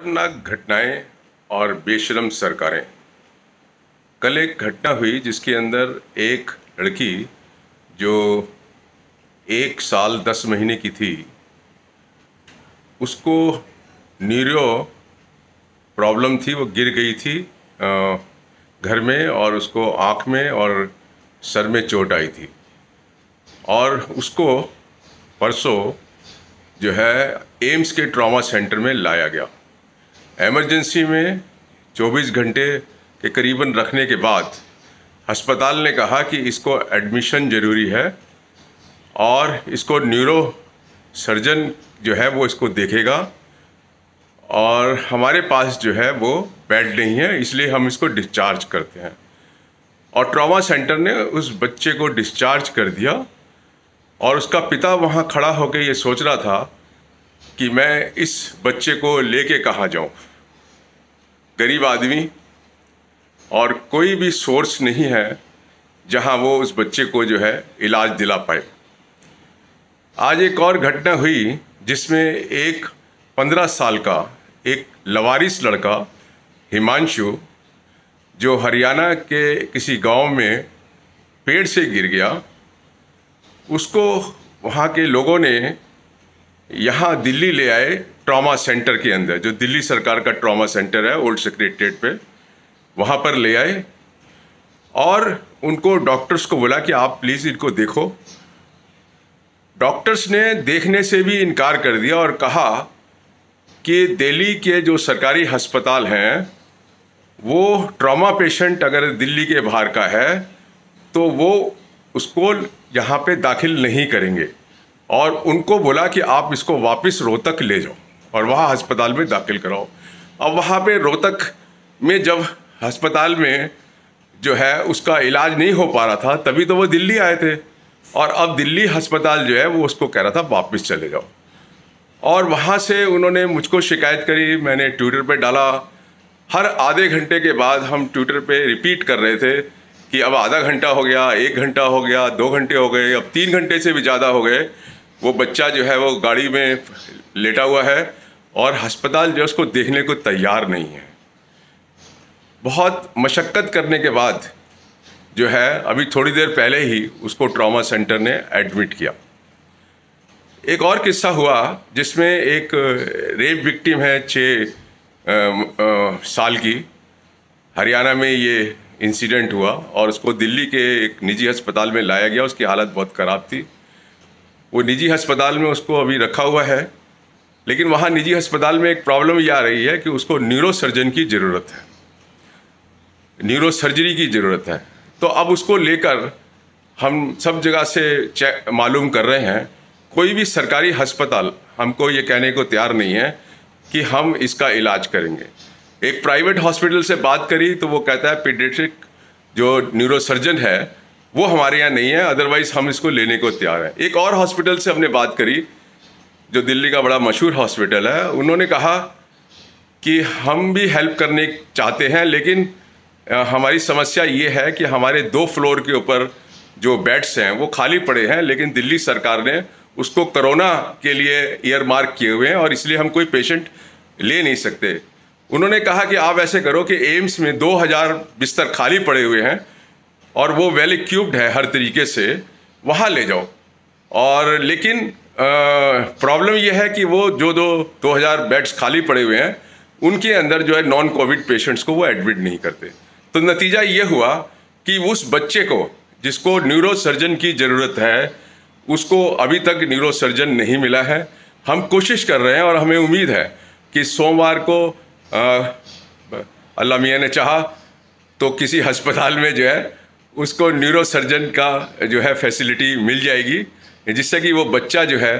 खतरनाक घटनाएं और बेशरम सरकारें। कल एक घटना हुई जिसके अंदर एक लड़की जो 1 साल 10 महीने की थी, उसको न्यूरो प्रॉब्लम थी। वो गिर गई थी घर में और उसको आँख में और सर में चोट आई थी और उसको परसों जो है एम्स के ट्रॉमा सेंटर में लाया गया। इमरजेंसी में 24 घंटे के करीबन रखने के बाद अस्पताल ने कहा कि इसको एडमिशन ज़रूरी है और इसको न्यूरो सर्जन जो है वो इसको देखेगा और हमारे पास जो है वो बेड नहीं है, इसलिए हम इसको डिस्चार्ज करते हैं। और ट्रॉमा सेंटर ने उस बच्चे को डिस्चार्ज कर दिया और उसका पिता वहाँ खड़ा होकर ये सोच रहा था कि मैं इस बच्चे को लेके कहाँ जाऊँ। गरीब आदमी और कोई भी सोर्स नहीं है जहां वो उस बच्चे को जो है इलाज दिला पाए। आज एक और घटना हुई जिसमें एक 15 साल का एक लवारिस लड़का हिमांशु, जो हरियाणा के किसी गांव में पेड़ से गिर गया, उसको वहां के लोगों ने यहाँ दिल्ली ले आए ट्रॉमा सेंटर के अंदर, जो दिल्ली सरकार का ट्रॉमा सेंटर है ओल्ड सेक्रेटेरिएट पे, वहाँ पर ले आए और उनको डॉक्टर्स को बोला कि आप प्लीज़ इनको देखो। डॉक्टर्स ने देखने से भी इनकार कर दिया और कहा कि दिल्ली के जो सरकारी अस्पताल हैं वो ट्रॉमा पेशेंट अगर दिल्ली के बाहर का है तो वो उसको यहाँ पे दाखिल नहीं करेंगे और उनको बोला कि आप इसको वापस रोहतक ले जाओ और वहाँ अस्पताल में दाखिल कराओ। अब वहाँ पे रोहतक में जब अस्पताल में जो है उसका इलाज नहीं हो पा रहा था, तभी तो वो दिल्ली आए थे और अब दिल्ली अस्पताल जो है वो उसको कह रहा था वापस चले जाओ। और वहाँ से उन्होंने मुझको शिकायत करी, मैंने ट्विटर पे डाला। हर आधे घंटे के बाद हम ट्विटर पे रिपीट कर रहे थे कि अब आधा घंटा हो गया, 1 घंटा हो गया, 2 घंटे हो गए, अब 3 घंटे से भी ज़्यादा हो गए। वो बच्चा जो है वो गाड़ी में लेटा हुआ है और अस्पताल जो है उसको देखने को तैयार नहीं है। बहुत मशक्क़त करने के बाद जो है अभी थोड़ी देर पहले ही उसको ट्रॉमा सेंटर ने एडमिट किया। एक और किस्सा हुआ जिसमें एक रेप विक्टिम है 6 साल की, हरियाणा में ये इंसिडेंट हुआ और उसको दिल्ली के एक निजी अस्पताल में लाया गया। उसकी हालत बहुत ख़राब थी। वो निजी अस्पताल में उसको अभी रखा हुआ है, लेकिन वहाँ निजी अस्पताल में एक प्रॉब्लम ये आ रही है कि उसको न्यूरो सर्जन की ज़रूरत है, न्यूरो सर्जरी की ज़रूरत है। तो अब उसको लेकर हम सब जगह से मालूम कर रहे हैं, कोई भी सरकारी अस्पताल हमको ये कहने को तैयार नहीं है कि हम इसका इलाज करेंगे। एक प्राइवेट हॉस्पिटल से बात करी तो वो कहता है पीडियाट्रिक जो न्यूरो सर्जन है वो हमारे यहाँ नहीं है, अदरवाइज़ हम इसको लेने को तैयार हैं। एक और हॉस्पिटल से हमने बात करी जो दिल्ली का बड़ा मशहूर हॉस्पिटल है, उन्होंने कहा कि हम भी हेल्प करने चाहते हैं, लेकिन हमारी समस्या ये है कि हमारे 2 फ्लोर के ऊपर जो बेड्स हैं वो खाली पड़े हैं, लेकिन दिल्ली सरकार ने उसको कोरोना के लिए ईयर मार्क किए हुए हैं और इसलिए हम कोई पेशेंट ले नहीं सकते। उन्होंने कहा कि आप ऐसे करो कि एम्स में 2000 बिस्तर खाली पड़े हुए हैं और वो वेल इक्विप्ड है हर तरीके से, वहाँ ले जाओ। और लेकिन प्रॉब्लम ये है कि वो जो 2000 बेड्स खाली पड़े हुए हैं उनके अंदर जो है नॉन कोविड पेशेंट्स को वो एडमिट नहीं करते। तो नतीजा ये हुआ कि उस बच्चे को जिसको न्यूरो सर्जन की ज़रूरत है उसको अभी तक न्यूरो सर्जन नहीं मिला है। हम कोशिश कर रहे हैं और हमें उम्मीद है कि सोमवार को अल्लाह मियाँ ने चाहा तो किसी अस्पताल में जो है उसको न्यूरो सर्जन का जो है फैसिलिटी मिल जाएगी, जिससे कि वो बच्चा जो है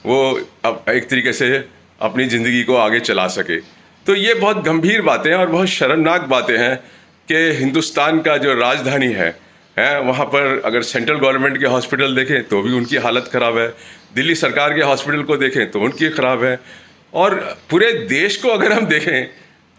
वो अब एक तरीके से अपनी ज़िंदगी को आगे चला सके। तो ये बहुत गंभीर बातें और बहुत शर्मनाक बातें हैं कि हिंदुस्तान का जो राजधानी है वहाँ पर अगर सेंट्रल गवर्नमेंट के हॉस्पिटल देखें तो भी उनकी हालत ख़राब है, दिल्ली सरकार के हॉस्पिटल को देखें तो उनकी ख़राब है, और पूरे देश को अगर हम देखें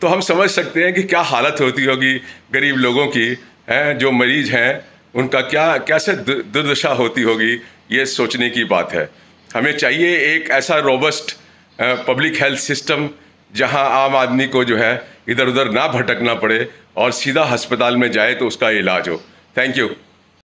तो हम समझ सकते हैं कि क्या हालत होती होगी गरीब लोगों की, जो मरीज़ हैं उनका क्या कैसे दुर्दशा होती होगी। ये सोचने की बात है। हमें चाहिए एक ऐसा रोबस्ट पब्लिक हेल्थ सिस्टम जहां आम आदमी को जो है इधर उधर ना भटकना पड़े और सीधा अस्पताल में जाए तो उसका इलाज हो। Thank you.